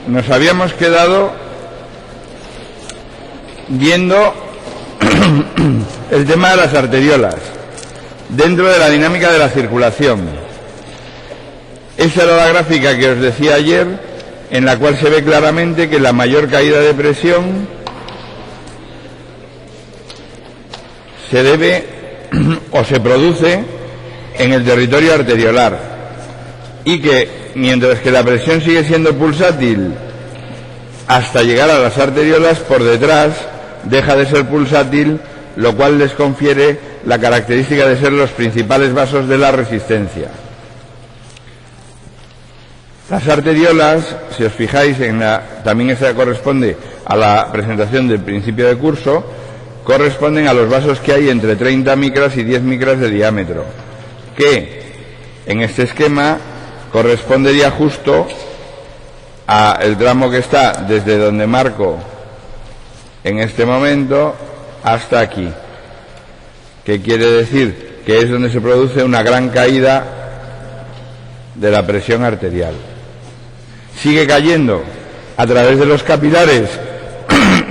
nos habíamos quedado viendo el tema de las arteriolas dentro de la dinámica de la circulación. Esa era la gráfica que os decía ayer, en la cual se ve claramente que la mayor caída de presión se debe o se produce en el territorio arteriolar, y que mientras que la presión sigue siendo pulsátil hasta llegar a las arteriolas, por detrás deja de ser pulsátil, lo cual les confiere la característica de ser los principales vasos de la resistencia. Las arteriolas, si os fijáis, también esa corresponde a la presentación del principio de curso, corresponden a los vasos que hay entre 30 micras y 10 micras de diámetro, que en este esquema correspondería justo al tramo que está desde donde marco en este momento hasta aquí, que quiere decir que es donde se produce una gran caída de la presión arterial. Sigue cayendo a través de los capilares,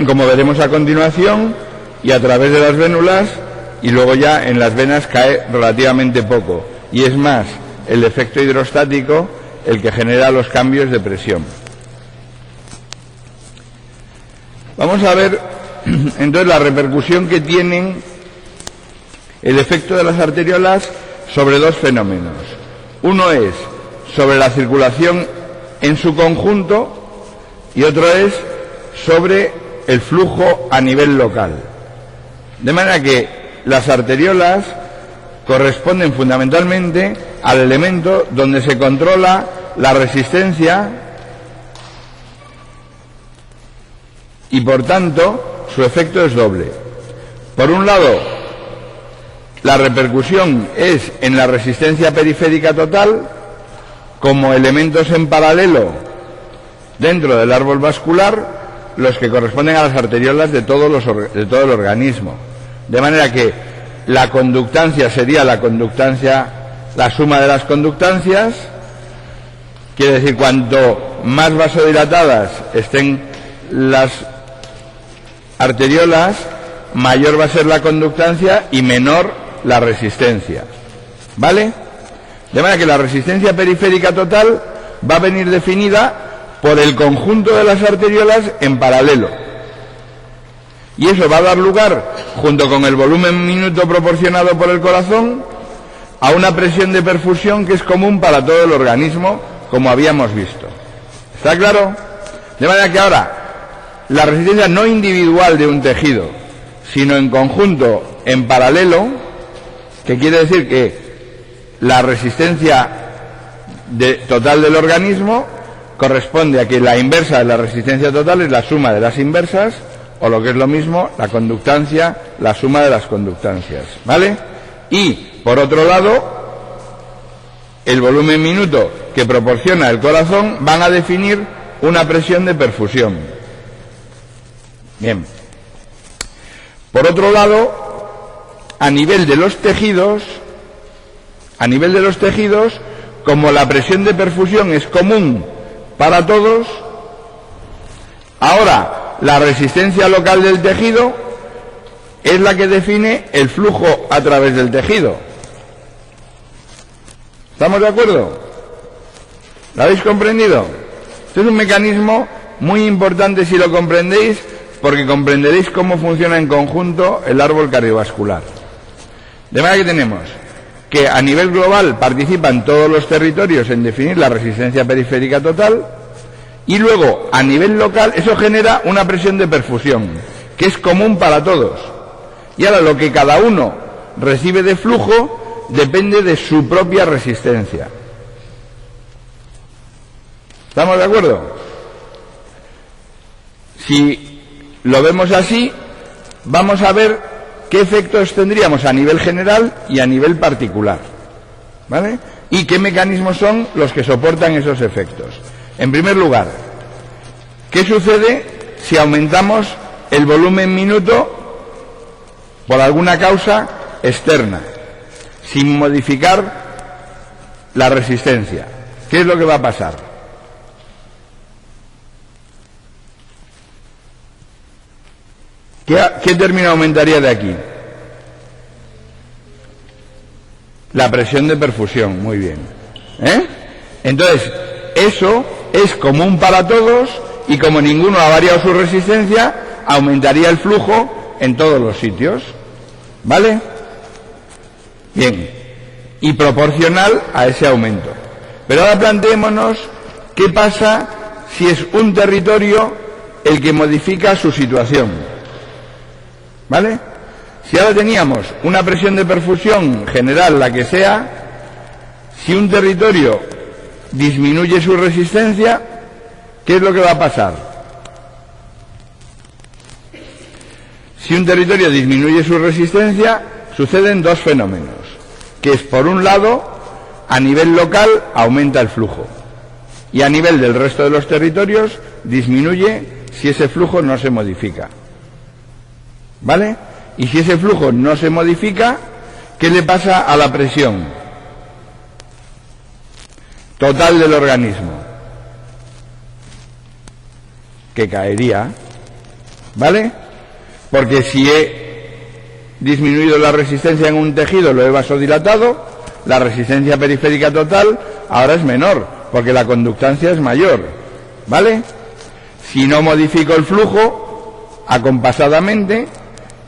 como veremos a continuación, y a través de las vénulas, y luego ya en las venas cae relativamente poco, y es más el efecto hidrostático el que genera los cambios de presión. Vamos a ver entonces la repercusión que tienen el efecto de las arteriolas sobre dos fenómenos. Uno es sobre la circulación en su conjunto y otro es sobre el flujo a nivel local. De manera que las arteriolas corresponden fundamentalmente al elemento donde se controla la resistencia y por tanto su efecto es doble. Por un lado, la repercusión es en la resistencia periférica total como elementos en paralelo dentro del árbol vascular, los que corresponden a las arteriolas de todo el organismo. De manera que la conductancia sería la suma de las conductancias, quiere decir cuanto más vasodilatadas estén las arteriolas, mayor va a ser la conductancia y menor la resistencia. ¿Vale? De manera que la resistencia periférica total va a venir definida por el conjunto de las arteriolas en paralelo. Y eso va a dar lugar, junto con el volumen minuto proporcionado por el corazón, a una presión de perfusión que es común para todo el organismo, como habíamos visto. ¿Está claro? De manera que ahora, la resistencia no individual de un tejido, sino en conjunto, en paralelo, que quiere decir que la resistencia total del organismo corresponde a que la inversa de la resistencia total es la suma de las inversas, o lo que es lo mismo, la conductancia, la suma de las conductancias, ¿vale? Y, por otro lado, el volumen minuto que proporciona el corazón van a definir una presión de perfusión. Bien. Por otro lado, a nivel de los tejidos, como la presión de perfusión es común para todos, ahora la resistencia local del tejido es la que define el flujo a través del tejido. ¿Estamos de acuerdo? ¿Lo habéis comprendido? Este es un mecanismo muy importante si lo comprendéis, porque comprenderéis cómo funciona en conjunto el árbol cardiovascular. De manera que tenemos que a nivel global participan todos los territorios en definir la resistencia periférica total, y luego a nivel local eso genera una presión de perfusión que es común para todos, y ahora lo que cada uno recibe de flujo depende de su propia resistencia. ¿Estamos de acuerdo? Si lo vemos así, vamos a ver qué efectos tendríamos a nivel general y a nivel particular, ¿vale? Y qué mecanismos son los que soportan esos efectos. En primer lugar, ¿qué sucede si aumentamos el volumen minuto por alguna causa externa, sin modificar la resistencia? ¿Qué es lo que va a pasar? ¿Qué término aumentaría de aquí? La presión de perfusión, muy bien. Entonces, eso es común para todos y como ninguno ha variado su resistencia, aumentaría el flujo en todos los sitios. ¿Vale? Bien. Y proporcional a ese aumento. Pero ahora planteémonos qué pasa si es un territorio el que modifica su situación. ¿Vale? Si ahora teníamos una presión de perfusión general, la que sea, si un territorio disminuye su resistencia, ¿qué es lo que va a pasar? Si un territorio disminuye su resistencia, suceden dos fenómenos, que es, por un lado, a nivel local aumenta el flujo, y a nivel del resto de los territorios disminuye si ese flujo no se modifica. ¿Vale? Y si ese flujo no se modifica, ¿qué le pasa a la presión total del organismo? Que caería. ¿Vale? Porque si he disminuido la resistencia en un tejido, lo he vasodilatado, la resistencia periférica total ahora es menor, porque la conductancia es mayor. ¿Vale? Si no modifico el flujo acompasadamente,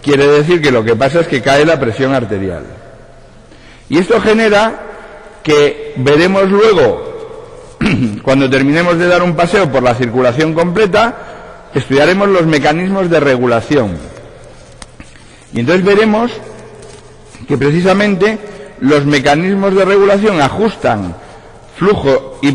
quiere decir que lo que pasa es que cae la presión arterial. Y esto genera que veremos luego, cuando terminemos de dar un paseo por la circulación completa, estudiaremos los mecanismos de regulación. Y entonces veremos que precisamente los mecanismos de regulación ajustan flujo y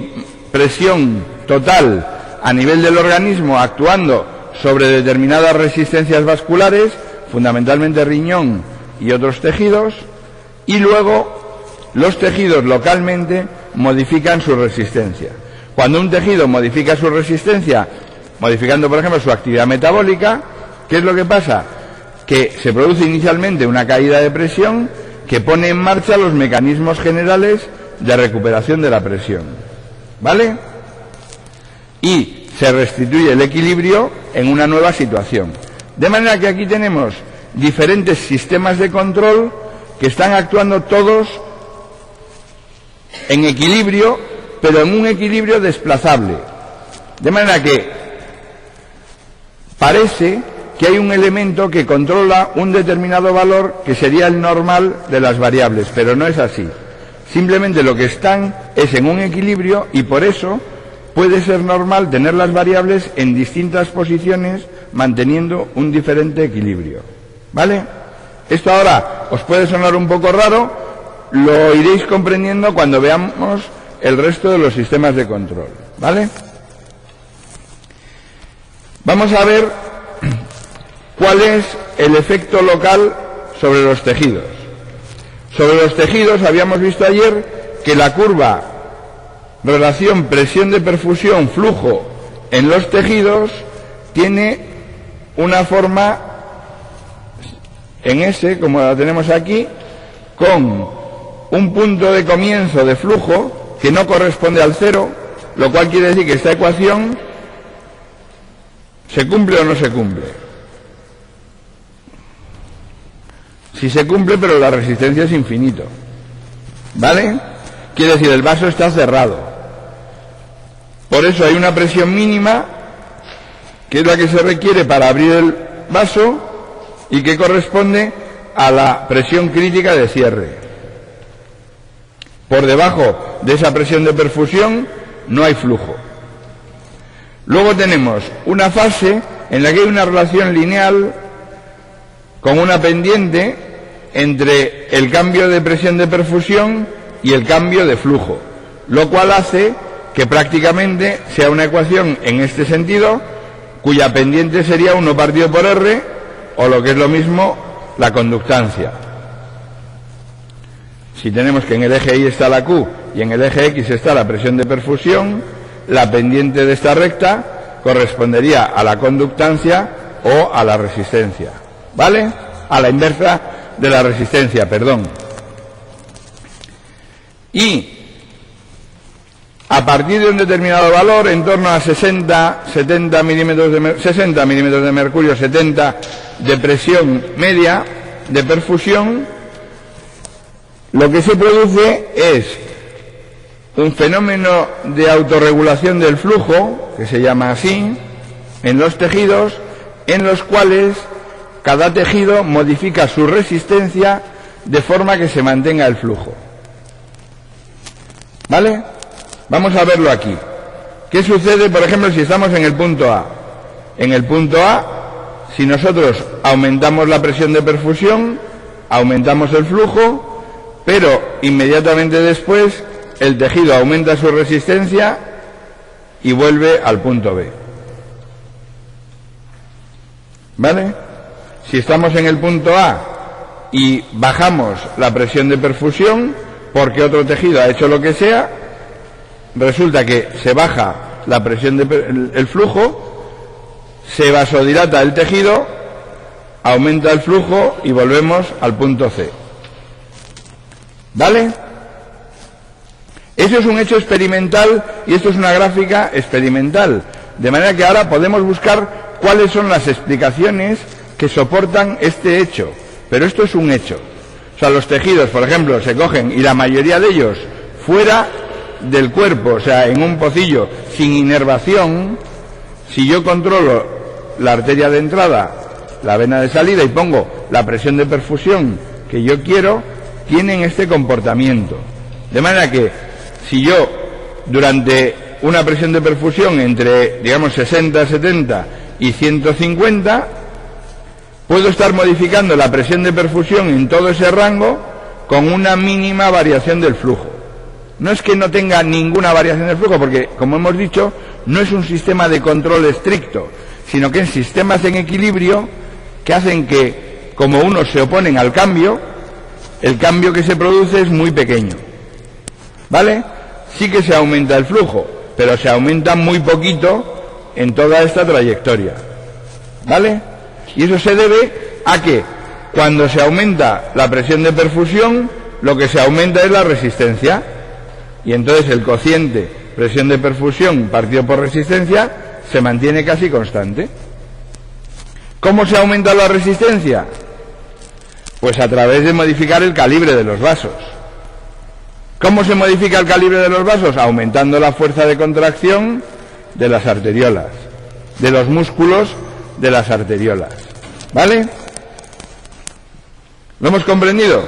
presión total a nivel del organismo, actuando sobre determinadas resistencias vasculares, fundamentalmente riñón y otros tejidos, y luego los tejidos localmente modifican su resistencia. Cuando un tejido modifica su resistencia, modificando por ejemplo su actividad metabólica, ¿qué es lo que pasa? Que se produce inicialmente una caída de presión que pone en marcha los mecanismos generales de recuperación de la presión. ¿Vale? Y se restituye el equilibrio en una nueva situación. De manera que aquí tenemos diferentes sistemas de control que están actuando todos en equilibrio, pero en un equilibrio desplazable. De manera que parece que hay un elemento que controla un determinado valor que sería el normal de las variables, pero no es así. Simplemente lo que están es en un equilibrio y por eso puede ser normal tener las variables en distintas posiciones manteniendo un diferente equilibrio. ¿Vale? Esto ahora os puede sonar un poco raro, lo iréis comprendiendo cuando veamos el resto de los sistemas de control. ¿Vale? Vamos a ver cuál es el efecto local sobre los tejidos. Sobre los tejidos habíamos visto ayer que la curva relación presión de perfusión flujo en los tejidos tiene una forma en S, como la tenemos aquí, con un punto de comienzo de flujo que no corresponde al cero, lo cual quiere decir que esta ecuación ¿se cumple o no se cumple? Sí se cumple, pero la resistencia es infinito. ¿Vale? Quiere decir, el vaso está cerrado. Por eso hay una presión mínima, que es la que se requiere para abrir el vaso y que corresponde a la presión crítica de cierre. Por debajo de esa presión de perfusión no hay flujo. Luego tenemos una fase en la que hay una relación lineal con una pendiente entre el cambio de presión de perfusión y el cambio de flujo, lo cual hace que prácticamente sea una ecuación en este sentido, cuya pendiente sería 1 partido por R, o lo que es lo mismo, la conductancia. Si tenemos que en el eje Y está la Q y en el eje X está la presión de perfusión, la pendiente de esta recta correspondería a la conductancia o a la resistencia. ¿Vale? A la inversa de la resistencia, perdón. Y a partir de un determinado valor, en torno a 60 milímetros de mercurio, 70 de presión media de perfusión, lo que se produce es un fenómeno de autorregulación del flujo, que se llama así, en los tejidos, en los cuales cada tejido modifica su resistencia de forma que se mantenga el flujo. ¿Vale? Vamos a verlo aquí. ¿Qué sucede, por ejemplo, si estamos en el punto A? En el punto A, si nosotros aumentamos la presión de perfusión, aumentamos el flujo, pero inmediatamente después el tejido aumenta su resistencia y vuelve al punto B. ¿Vale? Si estamos en el punto A y bajamos la presión de perfusión porque otro tejido ha hecho lo que sea, resulta que se baja la presión el flujo, se vasodilata el tejido, aumenta el flujo y volvemos al punto C. ¿Vale? Eso es un hecho experimental y esto es una gráfica experimental, de manera que ahora podemos buscar cuáles son las explicaciones que soportan este hecho, pero esto es un hecho. O sea, los tejidos, por ejemplo, se cogen y la mayoría de ellos fuera del cuerpo, o sea, en un pocillo sin inervación. Si yo controlo la arteria de entrada, la vena de salida y pongo la presión de perfusión que yo quiero, tienen este comportamiento. De manera que si yo durante una presión de perfusión entre, digamos, 60, 70 y 150, puedo estar modificando la presión de perfusión en todo ese rango con una mínima variación del flujo. No es que no tenga ninguna variación del flujo, porque, como hemos dicho, no es un sistema de control estricto, sino que es sistemas en equilibrio que hacen que, como unos se oponen al cambio, el cambio que se produce es muy pequeño. ¿Vale? Sí que se aumenta el flujo, pero se aumenta muy poquito en toda esta trayectoria. ¿Vale? Y eso se debe a que cuando se aumenta la presión de perfusión, lo que se aumenta es la resistencia. Y entonces el cociente presión de perfusión partido por resistencia se mantiene casi constante. ¿Cómo se aumenta la resistencia? Pues a través de modificar el calibre de los vasos. ¿Cómo se modifica el calibre de los vasos? Aumentando la fuerza de contracción de las arteriolas, de los músculos de las arteriolas. ¿Vale? ¿Lo hemos comprendido?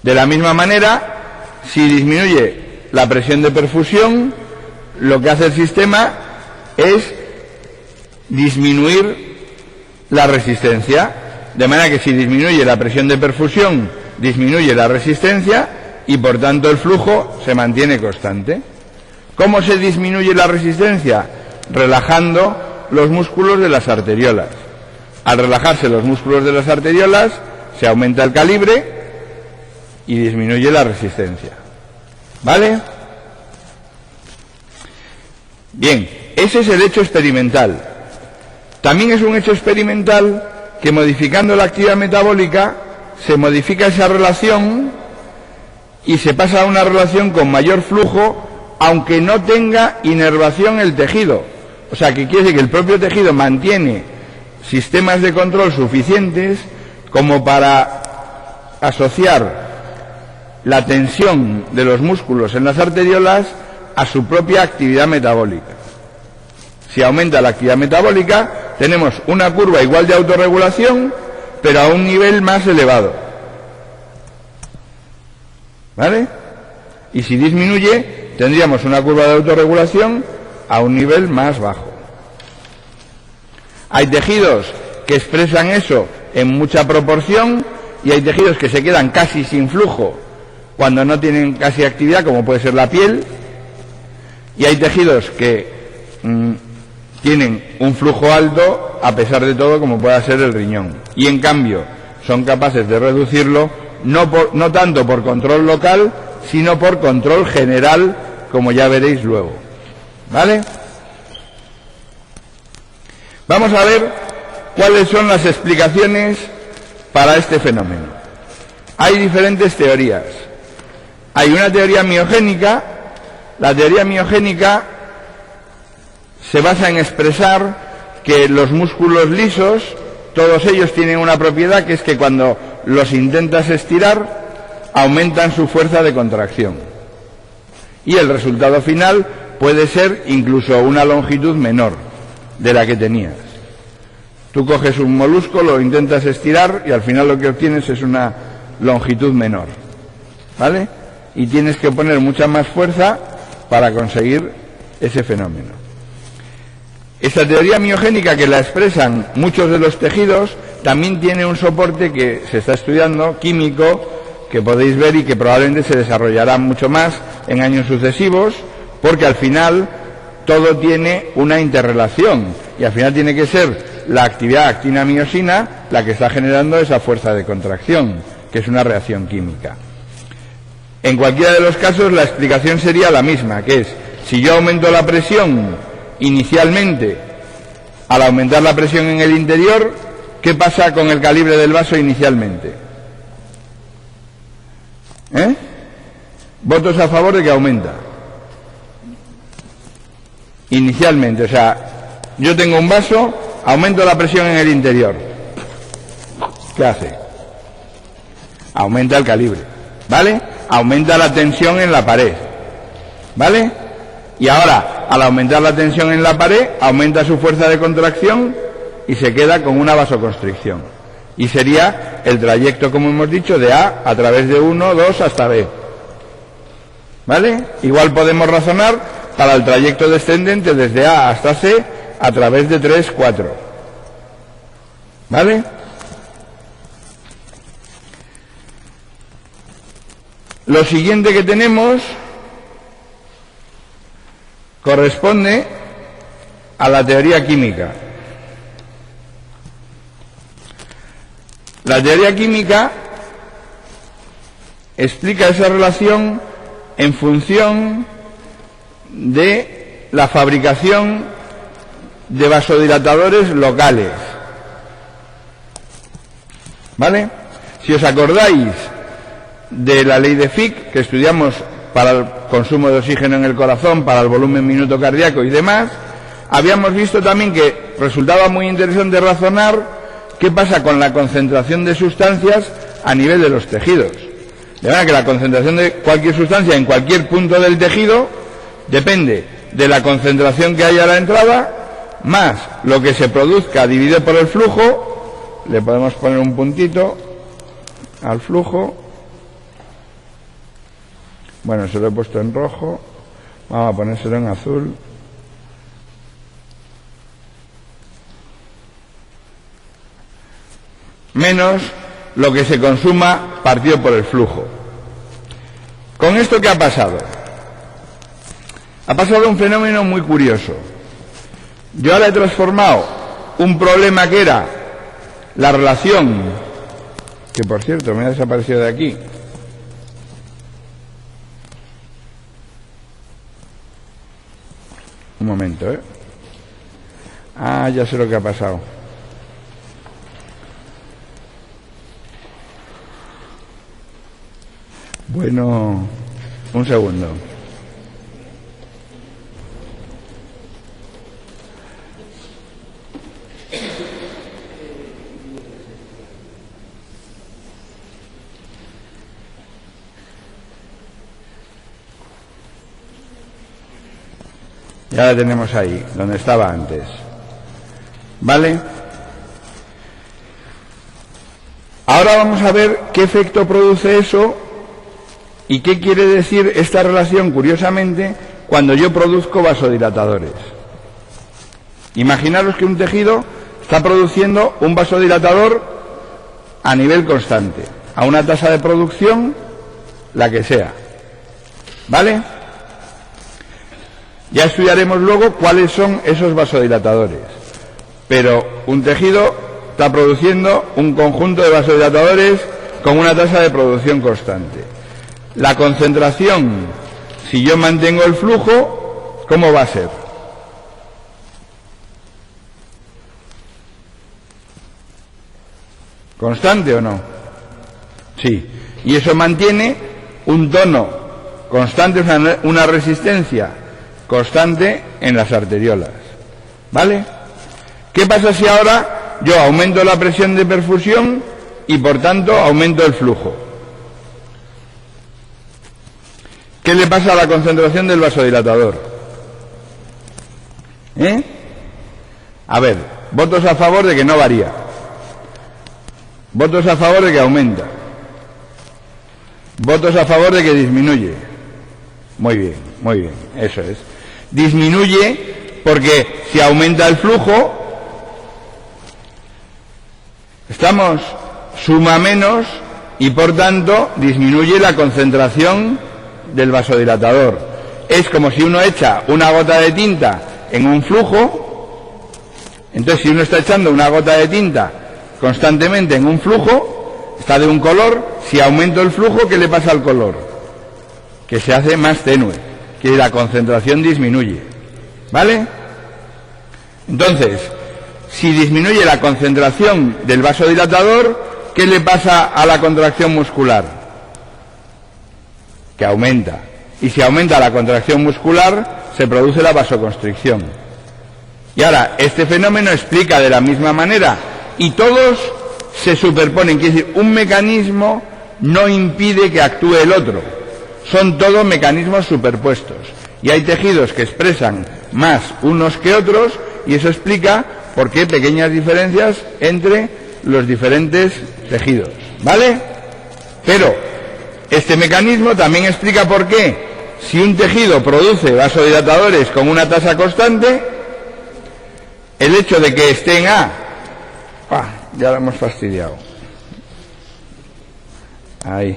De la misma manera, si disminuye la presión de perfusión, lo que hace el sistema es disminuir la resistencia. De manera que si disminuye la presión de perfusión, disminuye la resistencia y por tanto el flujo se mantiene constante. ¿Cómo se disminuye la resistencia? Relajando los músculos de las arteriolas. Al relajarse los músculos de las arteriolas, se aumenta el calibre y disminuye la resistencia. ¿Vale? Bien, ese es el hecho experimental. También es un hecho experimental que modificando la actividad metabólica se modifica esa relación y se pasa a una relación con mayor flujo, aunque no tenga inervación el tejido. O sea, que quiere decir que el propio tejido mantiene sistemas de control suficientes como para asociar la tensión de los músculos en las arteriolas a su propia actividad metabólica. Si aumenta la actividad metabólica, tenemos una curva igual de autorregulación, pero a un nivel más elevado. ¿Vale? Y si disminuye, tendríamos una curva de autorregulación a un nivel más bajo. Hay tejidos que expresan eso en mucha proporción y hay tejidos que se quedan casi sin flujo cuando no tienen casi actividad, como puede ser la piel, y hay tejidos que tienen un flujo alto a pesar de todo, como pueda ser el riñón, y en cambio son capaces de reducirlo no tanto por control local, sino por control general, como ya veréis luego. ¿Vale? Vamos a ver cuáles son las explicaciones para este fenómeno. Hay diferentes teorías. Hay una teoría miogénica La teoría miogénica se basa en expresar que los músculos lisos, todos ellos tienen una propiedad, que es que cuando los intentas estirar, aumentan su fuerza de contracción. Y el resultado final puede ser incluso una longitud menor de la que tenías. Tú coges un molusco, lo intentas estirar y al final lo que obtienes es una longitud menor, ¿vale? Y tienes que poner mucha más fuerza para conseguir ese fenómeno. Esta teoría miogénica, que la expresan muchos de los tejidos, también tiene un soporte que se está estudiando, químico, que podéis ver y que probablemente se desarrollará mucho más en años sucesivos, porque al final todo tiene una interrelación y al final tiene que ser la actividad actina-miosina la que está generando esa fuerza de contracción, que es una reacción química. En cualquiera de los casos la explicación sería la misma, que es, si yo aumento la presión inicialmente, al aumentar la presión en el interior, ¿qué pasa con el calibre del vaso inicialmente? Votos a favor de que aumenta. Inicialmente, o sea, yo tengo un vaso, aumento la presión en el interior. ¿Qué hace? Aumenta el calibre, ¿vale? Aumenta la tensión en la pared, ¿vale? Y ahora, al aumentar la tensión en la pared, aumenta su fuerza de contracción y se queda con una vasoconstricción. Y sería el trayecto, como hemos dicho, de A través de 1, 2 hasta B. ¿Vale? Igual podemos razonar para el trayecto descendente desde A hasta C a través de 3, 4. ¿Vale? Lo siguiente que tenemos corresponde a la teoría química. La teoría química explica esa relación en función de la fabricación de vasodilatadores locales. ¿Vale? Si os acordáis de la ley de Fick, que estudiamos para el consumo de oxígeno en el corazón, para el volumen minuto cardíaco y demás, habíamos visto también que resultaba muy interesante razonar qué pasa con la concentración de sustancias a nivel de los tejidos. De manera que la concentración de cualquier sustancia en cualquier punto del tejido depende de la concentración que haya a la entrada, más lo que se produzca dividido por el flujo. Le podemos poner un puntito al flujo. Bueno, se lo he puesto en rojo, vamos a ponérselo en azul. Menos lo que se consuma partido por el flujo. ¿Con esto qué ha pasado? Ha pasado un fenómeno muy curioso. Yo ahora he transformado un problema que era la relación, que por cierto me ha desaparecido de aquí, un momento, ya sé lo que ha pasado. Bueno, un segundo. Ya la tenemos ahí, donde estaba antes. ¿Vale? Ahora vamos a ver qué efecto produce eso y qué quiere decir esta relación, curiosamente, cuando yo produzco vasodilatadores. Imaginaros que un tejido está produciendo un vasodilatador a nivel constante, a una tasa de producción, la que sea. ¿Vale? Ya estudiaremos luego cuáles son esos vasodilatadores. Pero un tejido está produciendo un conjunto de vasodilatadores con una tasa de producción constante. La concentración, si yo mantengo el flujo, ¿cómo va a ser? ¿Constante o no? Sí. Y eso mantiene un tono constante, una resistencia constante en las arteriolas. ¿Vale? ¿Qué pasa si ahora yo aumento la presión de perfusión y por tanto aumento el flujo? ¿Qué le pasa a la concentración del vasodilatador? A ver, votos a favor de que no varía. Votos a favor de que aumenta. Votos a favor de que disminuye. Muy bien, eso es. Disminuye porque si aumenta el flujo, estamos, suma menos y por tanto disminuye la concentración del vasodilatador. Es como si uno echa una gota de tinta en un flujo. Entonces, si uno está echando una gota de tinta constantemente en un flujo, está de un color. Si aumento el flujo, ¿qué le pasa al color? Que se hace más tenue, que la concentración disminuye. ¿Vale? Entonces, si disminuye la concentración del vasodilatador, ¿qué le pasa a la contracción muscular? Que aumenta. Y si aumenta la contracción muscular, se produce la vasoconstricción. Y ahora, este fenómeno explica de la misma manera, y todos se superponen, quiere decir, un mecanismo no impide que actúe el otro. Son todos mecanismos superpuestos. Y hay tejidos que expresan más unos que otros, y eso explica por qué pequeñas diferencias entre los diferentes tejidos. ¿Vale? Pero este mecanismo también explica por qué, si un tejido produce vasodilatadores con una tasa constante, el hecho de que esté en A, ya lo hemos fastidiado. Ahí.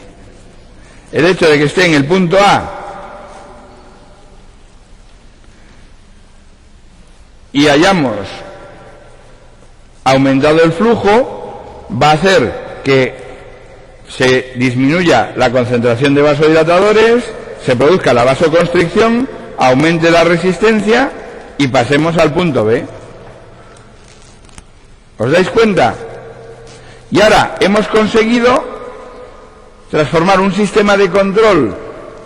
El hecho de que esté en el punto A y hayamos aumentado el flujo, va a hacer que se disminuya la concentración de vasodilatadores, se produzca la vasoconstricción, aumente la resistencia y pasemos al punto B. ¿Os dais cuenta? Y ahora hemos conseguido transformar un sistema de control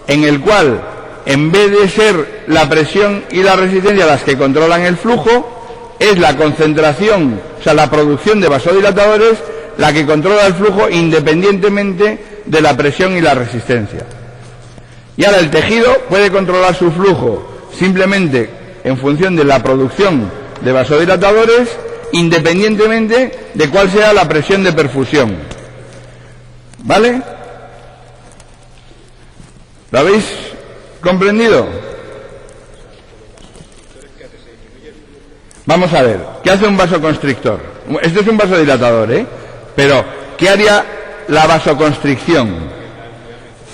en el cual, en vez de ser la presión y la resistencia las que controlan el flujo, es la concentración, o sea, la producción de vasodilatadores la que controla el flujo independientemente de la presión y la resistencia. Y ahora el tejido puede controlar su flujo simplemente en función de la producción de vasodilatadores, independientemente de cuál sea la presión de perfusión. ¿Vale? ¿Lo habéis comprendido? Vamos a ver, ¿qué hace un vasoconstrictor? Este es un vasodilatador, pero ¿qué haría la vasoconstricción?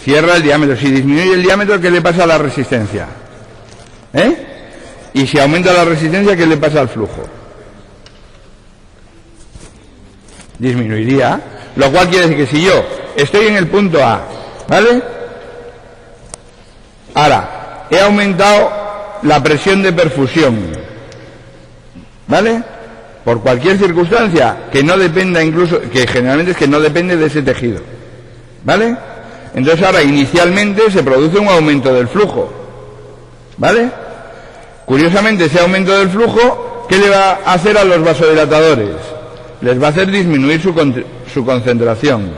Cierra el diámetro. Si disminuye el diámetro, ¿qué le pasa a la resistencia? Y si aumenta la resistencia, ¿qué le pasa al flujo? Disminuiría, lo cual quiere decir que si yo estoy en el punto A, ¿vale? Ahora, he aumentado la presión de perfusión, ¿vale? Por cualquier circunstancia que no dependa, incluso, que generalmente es que no depende de ese tejido, ¿vale? Entonces ahora inicialmente se produce un aumento del flujo, ¿vale? Curiosamente, ese aumento del flujo, ¿qué le va a hacer a los vasodilatadores? Les va a hacer disminuir su concentración.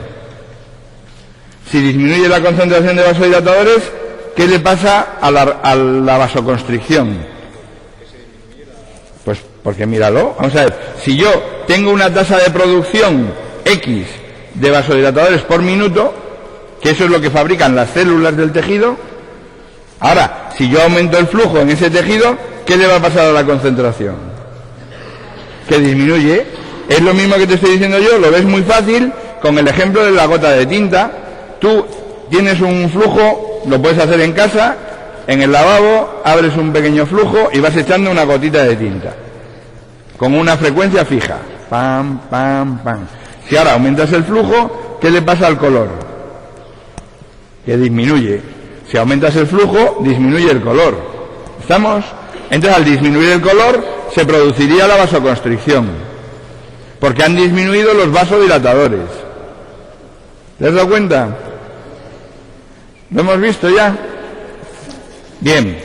Si disminuye la concentración de vasodilatadores, ¿qué le pasa a la vasoconstricción? Pues porque míralo, vamos a ver, si yo tengo una tasa de producción X de vasodilatadores por minuto, que eso es lo que fabrican las células del tejido, ahora, si yo aumento el flujo en ese tejido, ¿qué le va a pasar a la concentración? Que disminuye. Es lo mismo que te estoy diciendo yo, lo ves muy fácil con el ejemplo de la gota de tinta. Tú tienes un flujo, lo puedes hacer en casa, en el lavabo, abres un pequeño flujo y vas echando una gotita de tinta, con una frecuencia fija. Pam, pam, pam. Si ahora aumentas el flujo, ¿qué le pasa al color? Que disminuye. Si aumentas el flujo, disminuye el color. ¿Estamos? Entonces, al disminuir el color, se produciría la vasoconstricción, porque han disminuido los vasodilatadores. ¿Te has dado cuenta? ¿Lo hemos visto ya? Bien.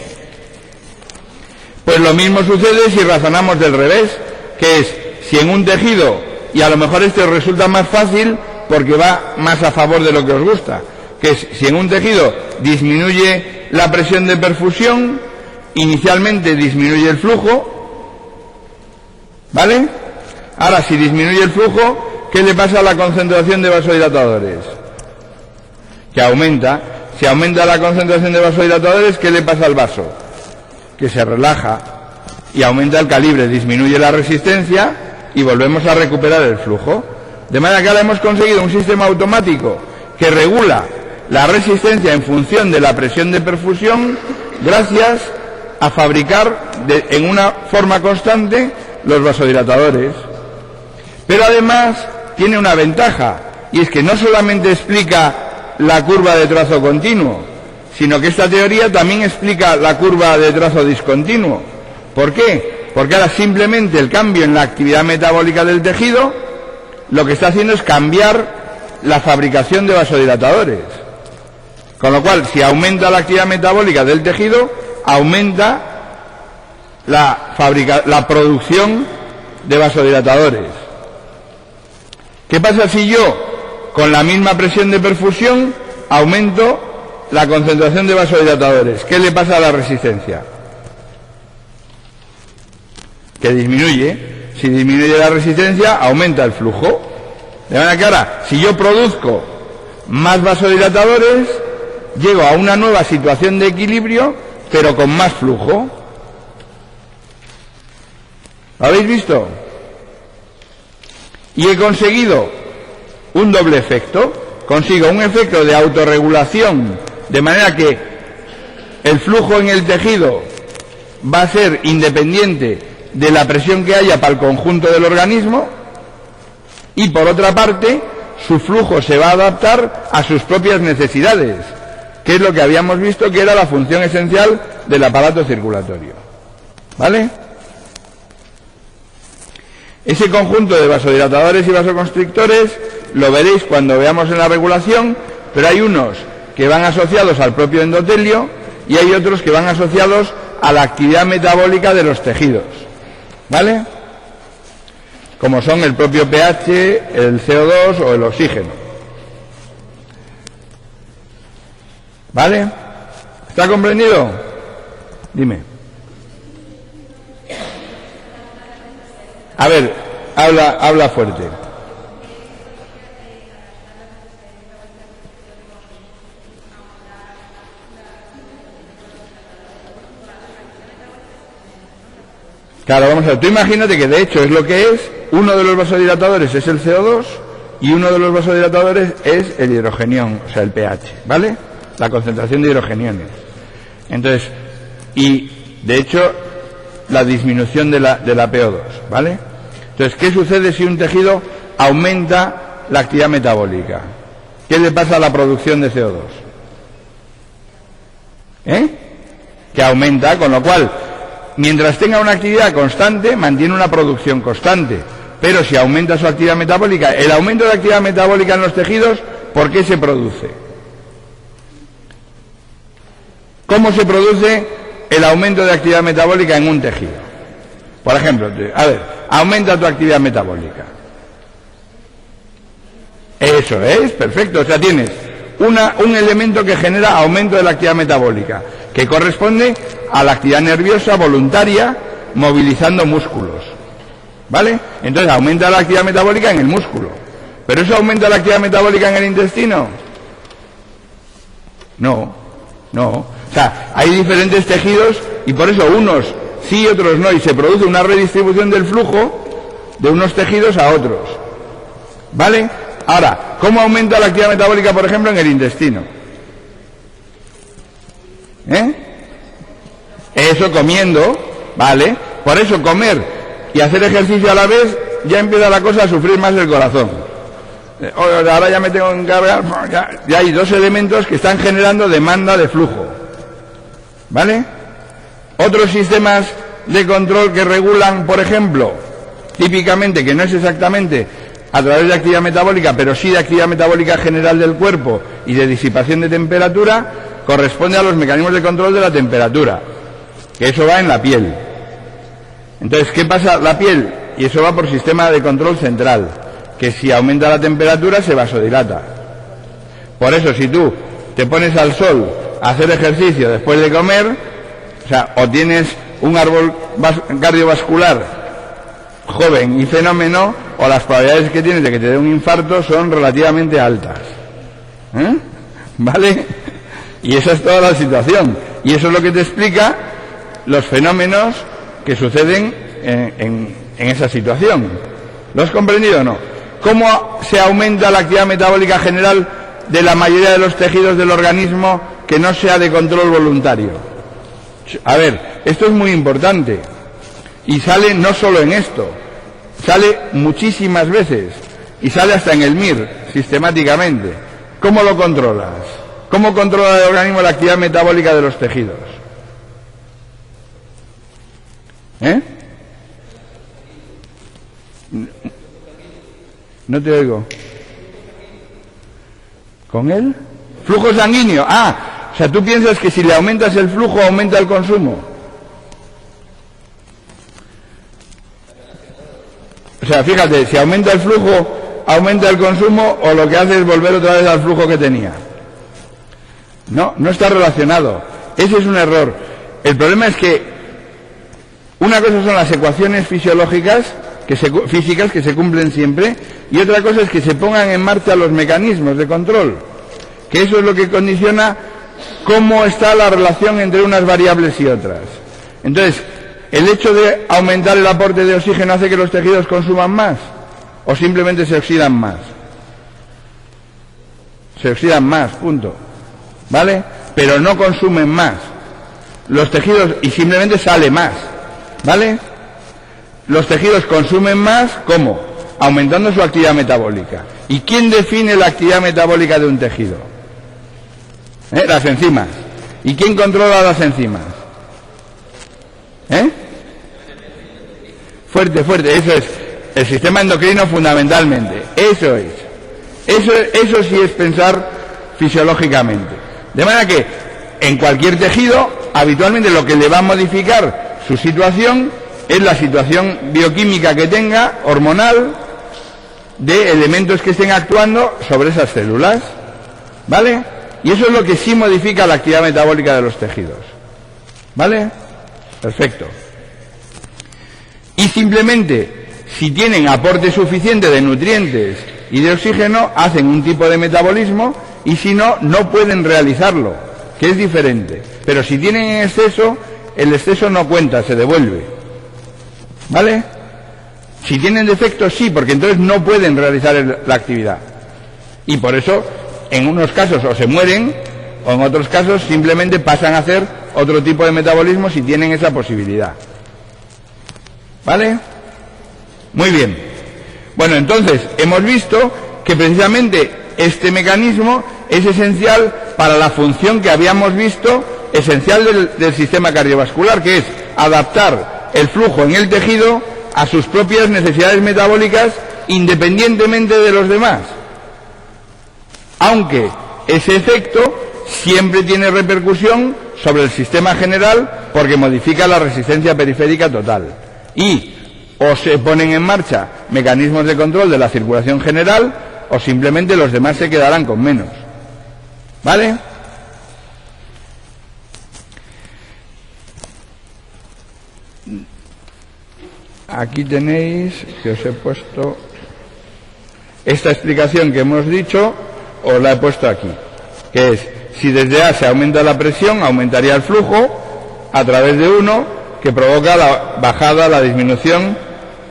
Pues lo mismo sucede si razonamos del revés, que es, si en un tejido, y a lo mejor esto resulta más fácil porque va más a favor de lo que os gusta, que es, si en un tejido disminuye la presión de perfusión, inicialmente disminuye el flujo, ¿vale? Ahora, si disminuye el flujo, ¿qué le pasa a la concentración de vasodilatadores? Que aumenta. Si aumenta la concentración de vasodilatadores, ¿qué le pasa al vaso? Que se relaja y aumenta el calibre, disminuye la resistencia y volvemos a recuperar el flujo. De manera que ahora hemos conseguido un sistema automático que regula la resistencia en función de la presión de perfusión, gracias a fabricar en una forma constante los vasodilatadores. Pero además tiene una ventaja, y es que no solamente explica la curva de trazo continuo, sino que esta teoría también explica la curva de trazo discontinuo. ¿Por qué? Porque ahora simplemente el cambio en la actividad metabólica del tejido lo que está haciendo es cambiar la fabricación de vasodilatadores. Con lo cual, si aumenta la actividad metabólica del tejido, aumenta la producción de vasodilatadores. ¿Qué pasa si yo, con la misma presión de perfusión, aumento la concentración de vasodilatadores? ¿Qué le pasa a la resistencia? Que disminuye. Si disminuye la resistencia, aumenta el flujo. De manera que ahora, si yo produzco más vasodilatadores, llego a una nueva situación de equilibrio, pero con más flujo. ¿Lo habéis visto? Y he conseguido un doble efecto. Consigo un efecto de autorregulación, de manera que el flujo en el tejido va a ser independiente de la presión que haya para el conjunto del organismo, y por otra parte, su flujo se va a adaptar a sus propias necesidades, que es lo que habíamos visto que era la función esencial del aparato circulatorio. ¿Vale? Ese conjunto de vasodilatadores y vasoconstrictores lo veréis cuando veamos en la regulación, pero hay unos que van asociados al propio endotelio y hay otros que van asociados a la actividad metabólica de los tejidos. ¿Vale? Como son el propio pH, el CO2 o el oxígeno. ¿Vale? ¿Está comprendido? Dime. A ver, habla fuerte. Claro, vamos a ver, tú imagínate que de hecho es lo que es, uno de los vasodilatadores es el CO2 y uno de los vasodilatadores es el hidrogenión, o sea, el pH, ¿vale? La concentración de hidrogeniones. Entonces, y de hecho, la disminución de la PO2, ¿vale? Entonces, ¿qué sucede si un tejido aumenta la actividad metabólica? ¿Qué le pasa a la producción de CO2? Que aumenta, con lo cual, mientras tenga una actividad constante, mantiene una producción constante. Pero si aumenta su actividad metabólica, el aumento de la actividad metabólica en los tejidos, ¿por qué se produce? ¿Cómo se produce el aumento de actividad metabólica en un tejido? Por ejemplo, a ver, aumenta tu actividad metabólica. Eso es, perfecto. O sea, tienes un elemento que genera aumento de la actividad metabólica, que corresponde a la actividad nerviosa voluntaria movilizando músculos. ¿Vale? Entonces aumenta la actividad metabólica en el músculo. ¿Pero eso aumenta la actividad metabólica en el intestino? No. O sea, hay diferentes tejidos y por eso unos sí y otros no, y se produce una redistribución del flujo de unos tejidos a otros. ¿Vale? Ahora, ¿cómo aumenta la actividad metabólica, por ejemplo, en el intestino? Eso comiendo, ¿vale? Por eso comer y hacer ejercicio a la vez, ya empieza la cosa a sufrir más el corazón. Ahora ya me tengo que encargar, ya hay dos elementos que están generando demanda de flujo. ¿Vale? Otros sistemas de control que regulan, por ejemplo, típicamente, que no es exactamente a través de actividad metabólica, pero sí de actividad metabólica general del cuerpo y de disipación de temperatura, corresponde a los mecanismos de control de la temperatura, que eso va en la piel. Entonces, ¿qué pasa? La piel, y eso va por sistema de control central, que si aumenta la temperatura se vasodilata. Por eso, si tú te pones al sol a hacer ejercicio después de comer, o sea, o tienes un árbol cardiovascular joven y fenómeno, o las probabilidades que tienes de que te dé un infarto son relativamente altas. ¿Vale? Y esa es toda la situación. Y eso es lo que te explica los fenómenos que suceden en esa situación. ¿Lo has comprendido o no? ¿Cómo se aumenta la actividad metabólica general de la mayoría de los tejidos del organismo que no sea de control voluntario? A ver, esto es muy importante. Y sale no solo en esto, sale muchísimas veces. Y sale hasta en el MIR, sistemáticamente. ¿Cómo lo controlas? ¿Cómo controla el organismo la actividad metabólica de los tejidos? No te oigo. ¿Con él? Flujo sanguíneo. O sea, tú piensas que si le aumentas el flujo aumenta el consumo. O sea, fíjate, si aumenta el flujo, aumenta el consumo, o lo que hace es volver otra vez al flujo que tenía. No, no está relacionado. Ese es un error. El problema es que una cosa son las ecuaciones fisiológicas, físicas que se cumplen siempre, y otra cosa es que se pongan en marcha los mecanismos de control, que eso es lo que condiciona cómo está la relación entre unas variables y otras. Entonces, ¿el hecho de aumentar el aporte de oxígeno hace que los tejidos consuman más? ¿O simplemente se oxidan más? Se oxidan más, punto. ¿Vale? Pero no consumen más. Los tejidos, y simplemente sale más. ¿Vale? Los tejidos consumen más, ¿cómo? Aumentando su actividad metabólica. ¿Y quién define la actividad metabólica de un tejido? Las enzimas. ¿Y quién controla las enzimas? Fuerte, eso es. El sistema endocrino fundamentalmente. Eso es. Eso sí es pensar fisiológicamente. De manera que en cualquier tejido, habitualmente lo que le va a modificar su situación es la situación bioquímica que tenga, hormonal, de elementos que estén actuando sobre esas células. ¿Vale? Y eso es lo que sí modifica la actividad metabólica de los tejidos. ¿Vale? Perfecto. Y simplemente, si tienen aporte suficiente de nutrientes y de oxígeno, hacen un tipo de metabolismo, y si no, no pueden realizarlo, que es diferente. Pero si tienen en exceso, el exceso no cuenta, se devuelve. ¿Vale? Si tienen defectos, sí, porque entonces no pueden realizar la actividad. Y por eso, en unos casos o se mueren, o en otros casos simplemente pasan a hacer otro tipo de metabolismo si tienen esa posibilidad. ¿Vale? Muy bien. Bueno, entonces, hemos visto que precisamente este mecanismo es esencial para la función que habíamos visto, esencial del sistema cardiovascular, que es adaptar el flujo en el tejido a sus propias necesidades metabólicas independientemente de los demás. Aunque ese efecto siempre tiene repercusión sobre el sistema general porque modifica la resistencia periférica total. Y o se ponen en marcha mecanismos de control de la circulación general, o simplemente los demás se quedarán con menos. ¿Vale? Aquí tenéis que os he puesto esta explicación que hemos dicho, os la he puesto aquí, que es, si desde A se aumenta la presión, aumentaría el flujo a través de 1, que provoca la bajada, la disminución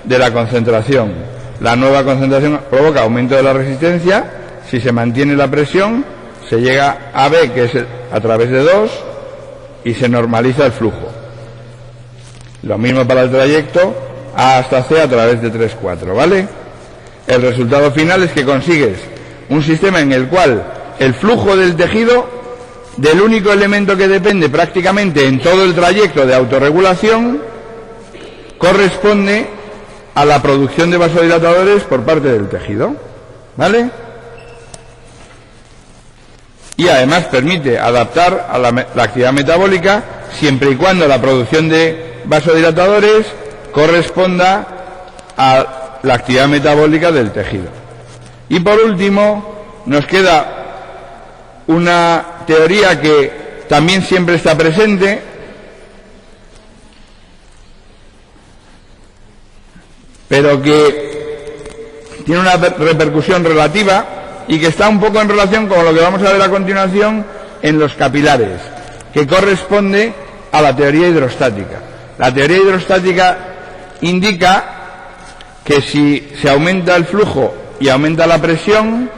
de la concentración. La nueva concentración provoca aumento de la resistencia. Si se mantiene la presión, se llega a B, que es a través de 2, y se normaliza el flujo. Lo mismo para el trayecto A hasta C a través de 3, 4, ¿vale? El resultado final es que consigues un sistema en el cual el flujo del tejido, del único elemento que depende prácticamente en todo el trayecto de autorregulación, corresponde a la producción de vasodilatadores por parte del tejido. ¿Vale? y además permite adaptar a la actividad metabólica siempre y cuando la producción de vasodilatadores corresponda a la actividad metabólica del tejido. Y por último, nos queda una teoría que también siempre está presente, pero que tiene una repercusión relativa y que está un poco en relación con lo que vamos a ver a continuación en los capilares, que corresponde a la teoría hidrostática. La teoría hidrostática indica que si se aumenta el flujo y aumenta la presión,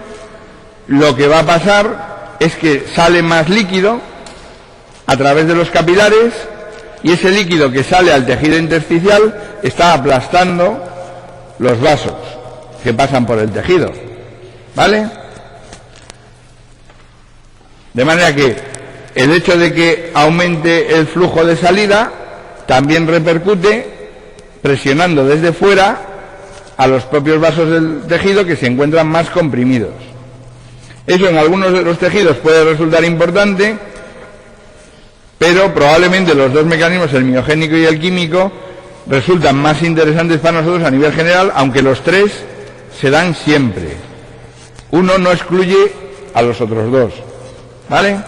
lo que va a pasar es que sale más líquido a través de los capilares, y ese líquido que sale al tejido intersticial está aplastando los vasos que pasan por el tejido, ¿vale? De manera que el hecho de que aumente el flujo de salida también repercute presionando desde fuera a los propios vasos del tejido, que se encuentran más comprimidos. Eso en algunos de los tejidos puede resultar importante, pero probablemente los dos mecanismos, el miogénico y el químico, resultan más interesantes para nosotros a nivel general, aunque los tres se dan siempre. Uno no excluye a los otros dos, ¿vale?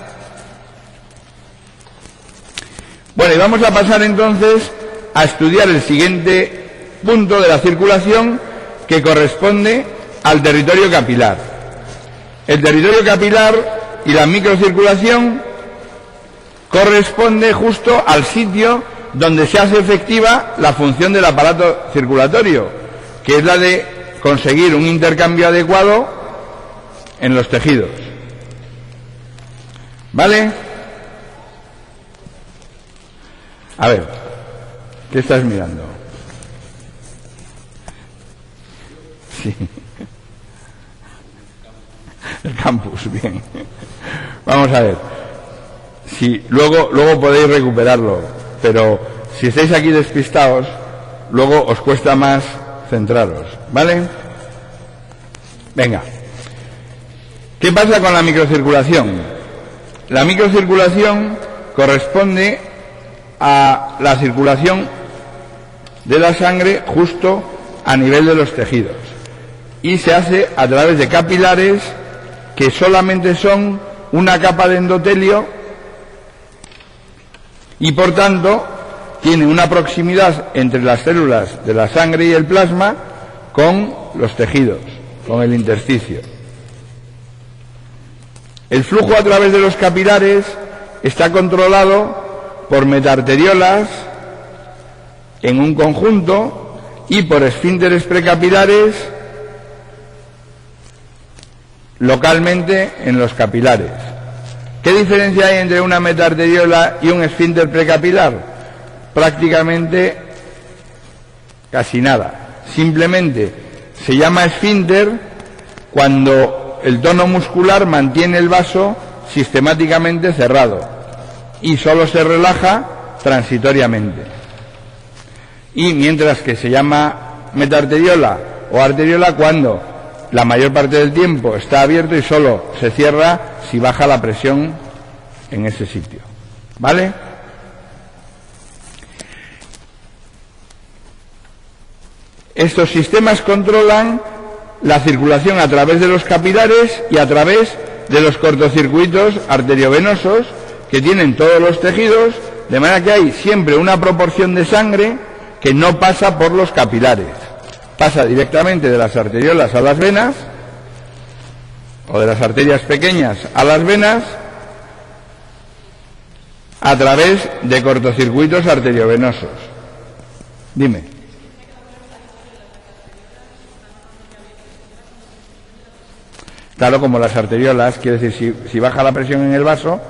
Bueno, y vamos a pasar entonces a estudiar el siguiente punto de la circulación, que corresponde al territorio capilar. El territorio capilar y la microcirculación corresponde justo al sitio donde se hace efectiva la función del aparato circulatorio, que es la de conseguir un intercambio adecuado en los tejidos. ¿Vale? A ver, ¿qué estás mirando? Sí. El campus, bien. Vamos a ver. Sí, luego podéis recuperarlo, pero si estáis aquí despistados, luego os cuesta más centraros, ¿vale? Venga. ¿Qué pasa con la microcirculación? La microcirculación corresponde a la circulación de la sangre justo a nivel de los tejidos, y se hace a través de capilares que solamente son una capa de endotelio y por tanto tiene una proximidad entre las células de la sangre y el plasma con los tejidos, con el intersticio. El flujo a través de los capilares está controlado por metarteriolas en un conjunto y por esfínteres precapilares localmente en los capilares. ¿Qué diferencia hay entre una metarteriola y un esfínter precapilar? Prácticamente casi nada. Simplemente se llama esfínter cuando el tono muscular mantiene el vaso sistemáticamente cerrado y solo se relaja transitoriamente. Y mientras que se llama metarteriola o arteriola cuando la mayor parte del tiempo está abierto y solo se cierra si baja la presión en ese sitio. ¿Vale? Estos sistemas controlan la circulación a través de los capilares y a través de los cortocircuitos arteriovenosos que tienen todos los tejidos, de manera que hay siempre una proporción de sangre que no pasa por los capilares. Pasa directamente de las arteriolas a las venas, o de las arterias pequeñas a las venas, a través de cortocircuitos arteriovenosos. Dime. Claro, como las arteriolas, quiere decir, si baja la presión en el vaso,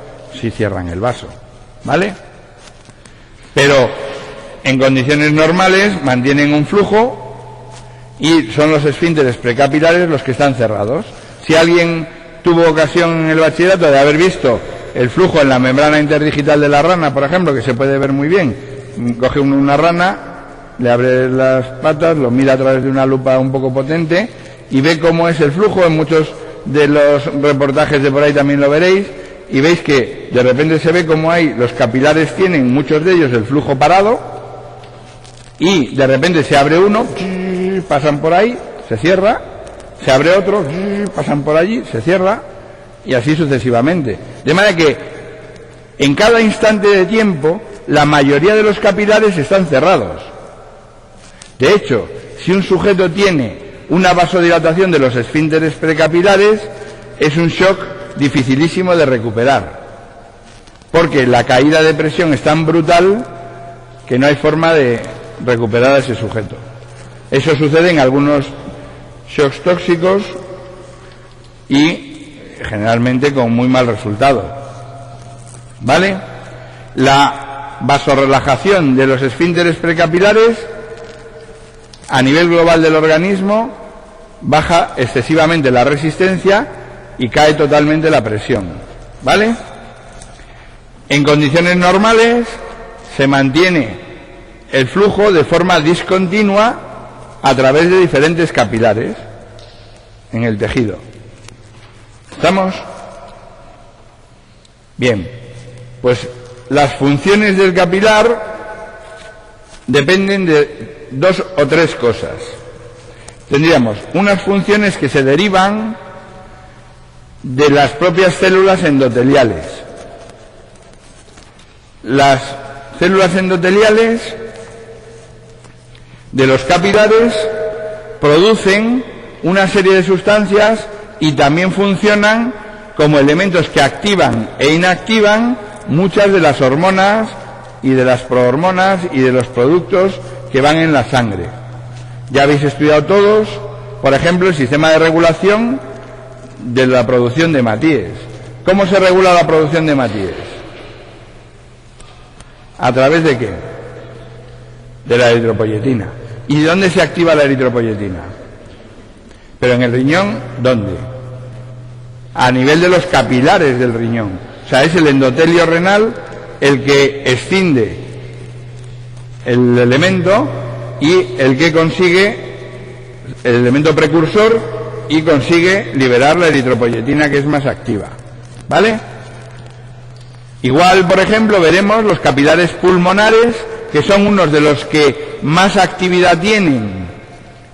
sí cierran el vaso, ¿vale? Pero en condiciones normales mantienen un flujo y son los esfínteres precapilares los que están cerrados. Si alguien tuvo ocasión en el bachillerato de haber visto el flujo en la membrana interdigital de la rana, por ejemplo, que se puede ver muy bien, coge una rana, le abre las patas, lo mira a través de una lupa un poco potente y ve cómo es el flujo. En muchos de los reportajes de por ahí también lo veréis, y veis que de repente se ve como hay, los capilares tienen, muchos de ellos, el flujo parado, y de repente se abre uno, pasan por ahí, se cierra, se abre otro, pasan por allí, se cierra, y así sucesivamente. De manera que en cada instante de tiempo la mayoría de los capilares están cerrados. De hecho, si un sujeto tiene una vasodilatación de los esfínteres precapilares, es un shock dificilísimo de recuperar, porque la caída de presión es tan brutal que no hay forma de recuperar a ese sujeto. Eso sucede en algunos shocks tóxicos y generalmente con muy mal resultado. ¿Vale? La vasorelajación de los esfínteres precapilares a nivel global del organismo baja excesivamente la resistencia y cae totalmente la presión. ¿Vale? En condiciones normales se mantiene el flujo de forma discontinua a través de diferentes capilares en el tejido. ¿Estamos? Bien, pues las funciones del capilar dependen de dos o tres cosas. Tendríamos unas funciones que se derivan de las propias células endoteliales. Las células endoteliales de los capilares producen una serie de sustancias y también funcionan como elementos que activan e inactivan muchas de las hormonas y de las prohormonas y de los productos que van en la sangre. Ya habéis estudiado todos, por ejemplo, el sistema de regulación de la producción de hematíes. ¿Cómo se regula la producción de hematíes? ¿A través de qué? De la eritropoyetina. ¿Y dónde se activa la eritropoyetina? Pero en el riñón, ¿dónde? A nivel de los capilares del riñón. O sea, es el endotelio renal el que escinde el elemento y el que consigue el elemento precursor y consigue liberar la eritropoyetina, que es más activa. ¿Vale? Igual, por ejemplo, veremos los capilares pulmonares, que son unos de los que más actividad tienen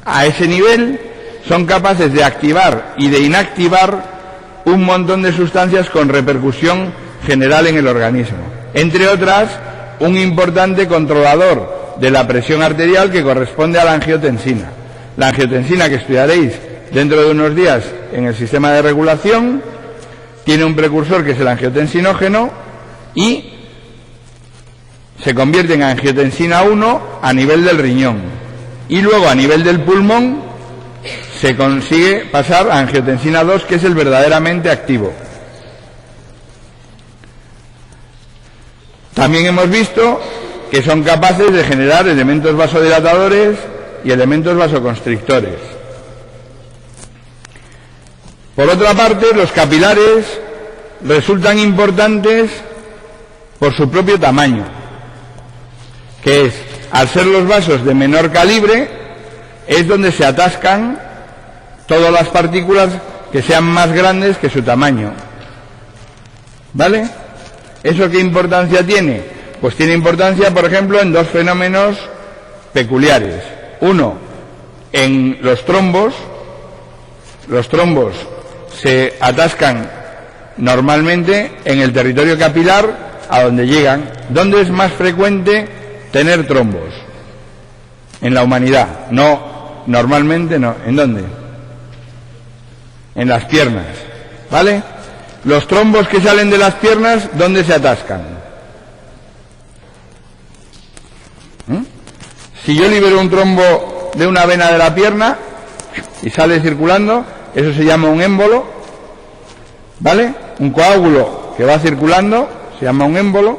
a ese nivel, son capaces de activar y de inactivar un montón de sustancias con repercusión general en el organismo. Entre otras, un importante controlador de la presión arterial que corresponde a la angiotensina. La angiotensina, que estudiaréis dentro de unos días en el sistema de regulación, tiene un precursor que es el angiotensinógeno y se convierte en angiotensina 1 a nivel del riñón. Y luego a nivel del pulmón se consigue pasar a angiotensina 2, que es el verdaderamente activo. También hemos visto que son capaces de generar elementos vasodilatadores y elementos vasoconstrictores. Por otra parte, los capilares resultan importantes por su propio tamaño, que es, al ser los vasos de menor calibre, es donde se atascan todas las partículas que sean más grandes que su tamaño. ¿Vale? ¿Eso qué importancia tiene? Pues tiene importancia, por ejemplo, en dos fenómenos peculiares. Uno, en los trombos. Los trombos se atascan normalmente en el territorio capilar a donde llegan. ¿Dónde es más frecuente tener trombos? En la humanidad. No, normalmente no. ¿En dónde? En las piernas. ¿Vale? Los trombos que salen de las piernas, ¿dónde se atascan? Si yo libero un trombo de una vena de la pierna y sale circulando, eso se llama un émbolo. ¿Vale? Un coágulo que va circulando se llama un émbolo.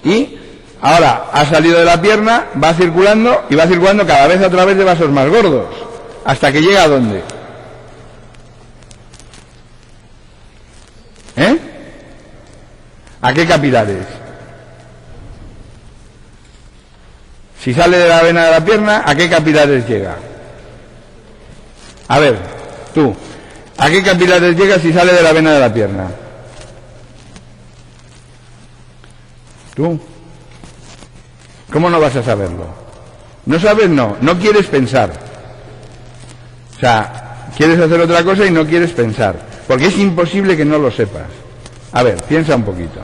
Y ahora ha salido de la pierna, va circulando y va circulando cada vez a través de vasos más gordos, hasta que llega ¿a dónde? ¿A qué capilares? Si sale de la vena de la pierna, ¿a qué capilares llega? A ver, tú, ¿A qué capilares llega si sale de la vena de la pierna? ¿Tú? ¿Cómo no vas a saberlo? No sabes, no quieres pensar. O sea, quieres hacer otra cosa y no quieres pensar, porque es imposible que no lo sepas. A ver, piensa un poquito.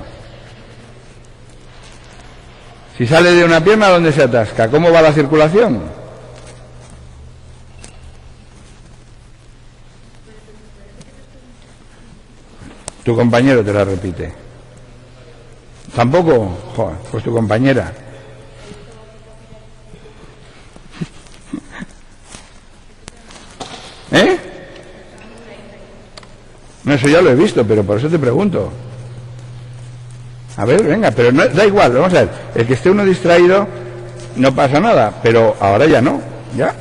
Si sale de una pierna, ¿dónde se atasca? ¿Cómo va la circulación? Tu compañero te la repite. ¿Tampoco? Joder, pues tu compañera. ¿Eh? No, eso ya lo he visto, pero por eso te pregunto. A ver, venga, pero no, da igual, vamos a ver. El que esté uno distraído, no pasa nada, pero ahora ya no, ¿ya?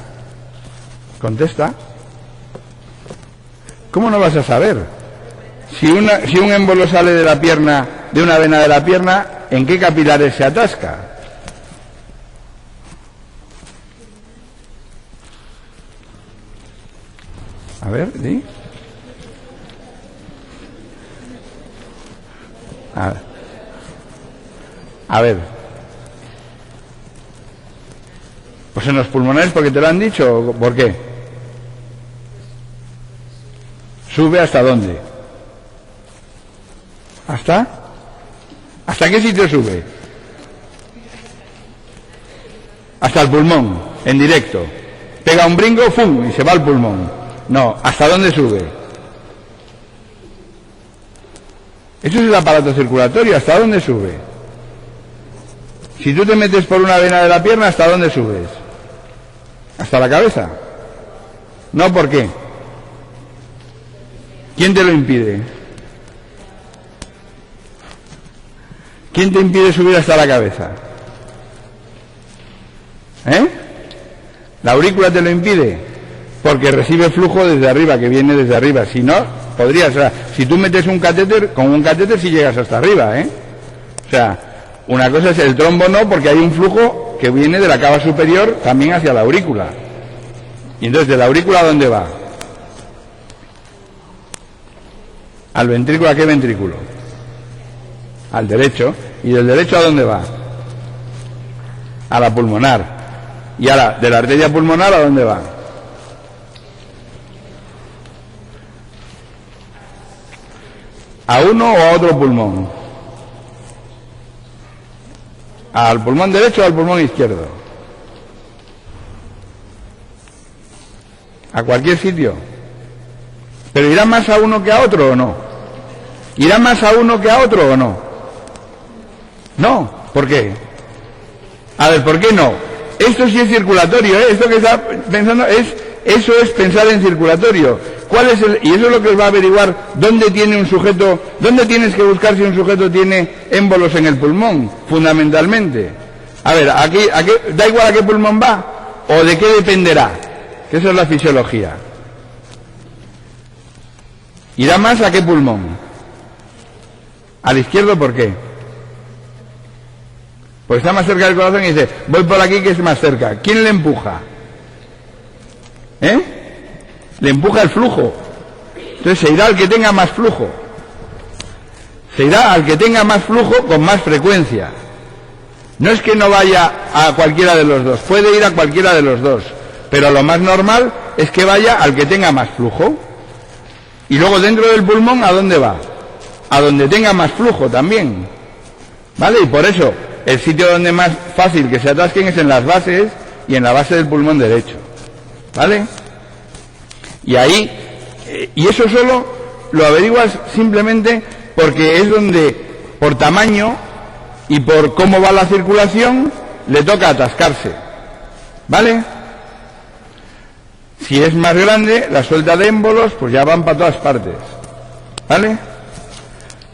Contesta. ¿Cómo no vas a saber? Si un émbolo sale de la pierna, de una vena de la pierna, ¿en qué capilares se atasca? A ver, ¿sí? A ver. Pues en los pulmonares, porque te lo han dicho, ¿por qué? ¿Sube hasta dónde? ¿Hasta qué sitio sube? Hasta el pulmón, en directo. Pega un brinco, ¡fum!, y se va al pulmón. No, ¿hasta dónde sube? Eso es el aparato circulatorio, ¿hasta dónde sube? Si tú te metes por una vena de la pierna, ¿hasta dónde subes? ¿Hasta la cabeza? No, ¿por qué? ¿Quién te lo impide? ¿Quién te impide subir hasta la cabeza? ¿La aurícula te lo impide? Porque recibe flujo desde arriba, que viene desde arriba. Si no, podrías, o sea, si tú metes un catéter, con un catéter sí llegas hasta arriba, O sea, una cosa es el trombo, no, porque hay un flujo que viene de la cava superior también hacia la aurícula. Y entonces, ¿de la aurícula a dónde va? ¿Al ventrículo? ¿A qué ventrículo? Al derecho. ¿Y del derecho a dónde va? A la pulmonar. Y ahora, de la arteria pulmonar, ¿a dónde va? ¿A uno o a otro pulmón? ¿Al pulmón derecho o al pulmón izquierdo? ¿A cualquier sitio? ¿Pero irá más a uno que a otro o no? ¿Irá más a uno que a otro o no? No, ¿por qué? A ver, ¿por qué no? Esto sí es circulatorio, Esto que está pensando eso es pensar en circulatorio. ¿Cuál es y eso es lo que os va a averiguar dónde tiene un sujeto, dónde tienes que buscar si un sujeto tiene émbolos en el pulmón, fundamentalmente. A ver, aquí da igual a qué pulmón va, o de qué dependerá, que eso es la fisiología. ¿Irá más a qué pulmón? ¿Al izquierdo por qué? Pues está más cerca del corazón y dice, voy por aquí que es más cerca. ¿Quién le empuja? Le empuja el flujo. Entonces se irá al que tenga más flujo. Se irá al que tenga más flujo con más frecuencia. No es que no vaya a cualquiera de los dos, puede ir a cualquiera de los dos, pero lo más normal es que vaya al que tenga más flujo. Y luego dentro del pulmón, ¿a dónde va? A donde tenga más flujo también. ¿Vale? Y por eso el sitio donde más fácil que se atasquen es en las bases y en la base del pulmón derecho. ¿Vale? Y ahí, y eso solo lo averiguas simplemente porque es donde, por tamaño y por cómo va la circulación, le toca atascarse. ¿Vale? Si es más grande, la suelta de émbolos, pues ya van para todas partes. ¿Vale?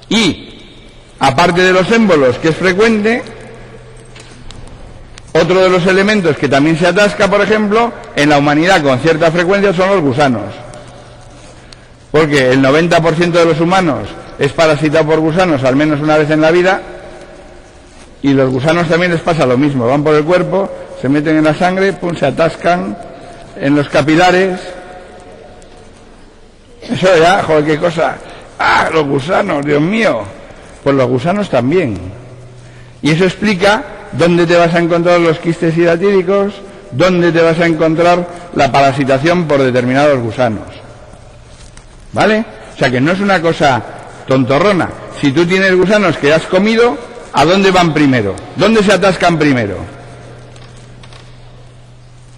Y, aparte de los émbolos, que es frecuente, otro de los elementos que también se atasca, por ejemplo, en la humanidad con cierta frecuencia son los gusanos. Porque el 90% de los humanos es parasitado por gusanos al menos una vez en la vida, y los gusanos también les pasa lo mismo, van por el cuerpo, se meten en la sangre, pum, se atascan en los capilares Eso ya, joder, qué cosa. ¡Ah, los gusanos, Dios mío! Pues los gusanos también. Y eso explica dónde te vas a encontrar los quistes hidatídicos, dónde te vas a encontrar la parasitación por determinados gusanos. ¿Vale? O sea que no es una cosa tontorrona. Si tú tienes gusanos que has comido, ¿a dónde van primero? ¿Dónde se atascan primero?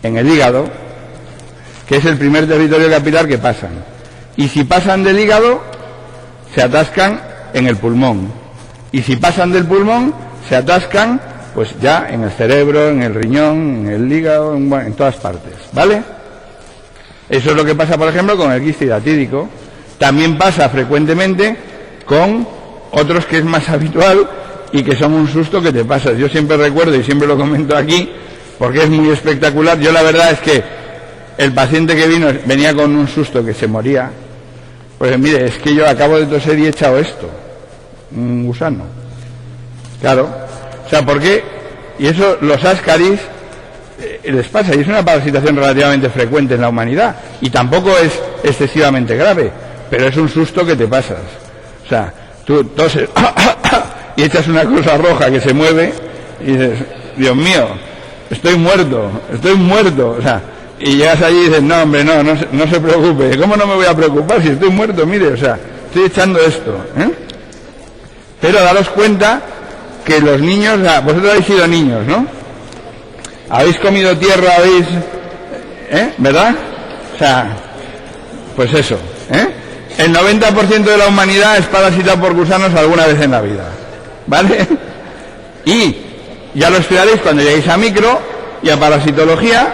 En el hígado, que es el primer territorio capilar que pasan. Y si pasan del hígado, se atascan en el pulmón. Y si pasan del pulmón, se atascan pues ya en el cerebro, en el riñón, en el hígado, en todas partes. ¿Vale? Eso es lo que pasa, por ejemplo, con el quiste hidatídico. También pasa frecuentemente con otros que es más habitual y que son un susto que te pasas. Yo siempre recuerdo y siempre lo comento aquí porque es muy espectacular. Yo la verdad es que el paciente que vino venía con un susto que se moría. Pues mire, es que yo acabo de toser y he echado esto, un gusano. Claro, o sea, ¿por qué? Y eso los ascaris les pasa, y es una parasitación relativamente frecuente en la humanidad, y tampoco es excesivamente grave, pero es un susto que te pasas. O sea, tú toses y echas una cosa roja que se mueve y dices, Dios mío, estoy muerto, o sea, y llegas allí y dices, no hombre, no se preocupe. ¿Cómo no me voy a preocupar si estoy muerto? Mire, o sea, estoy echando esto, ¿eh? Pero daros cuenta que los niños, vosotros habéis sido niños, ¿no? Habéis comido tierra, ¿verdad? O sea, pues eso, ¿eh? El 90% de la humanidad es parasitada por gusanos alguna vez en la vida, ¿vale? Y ya lo estudiaréis cuando lleguéis a micro y a parasitología.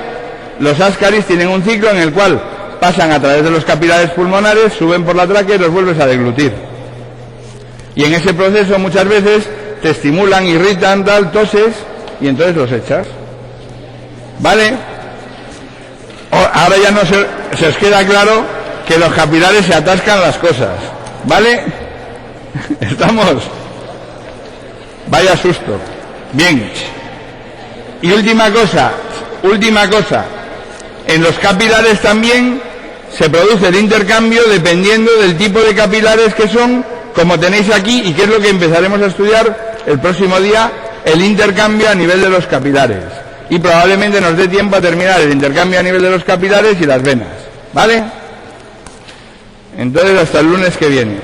Los ascaris tienen un ciclo en el cual pasan a través de los capilares pulmonares, suben por la tráquea y los vuelves a deglutir. Y en ese proceso muchas veces te estimulan, irritan, tal, toses y entonces los echas. ¿Vale? Ahora ya no se os queda claro que los capilares se atascan las cosas. ¿Vale? ¿Estamos? Vaya susto. Bien. Y última cosa. En los capilares también se produce el intercambio dependiendo del tipo de capilares que son, como tenéis aquí, y que es lo que empezaremos a estudiar el próximo día, el intercambio a nivel de los capilares. Y probablemente nos dé tiempo a terminar el intercambio a nivel de los capilares y las venas. ¿Vale? Entonces hasta el lunes que viene.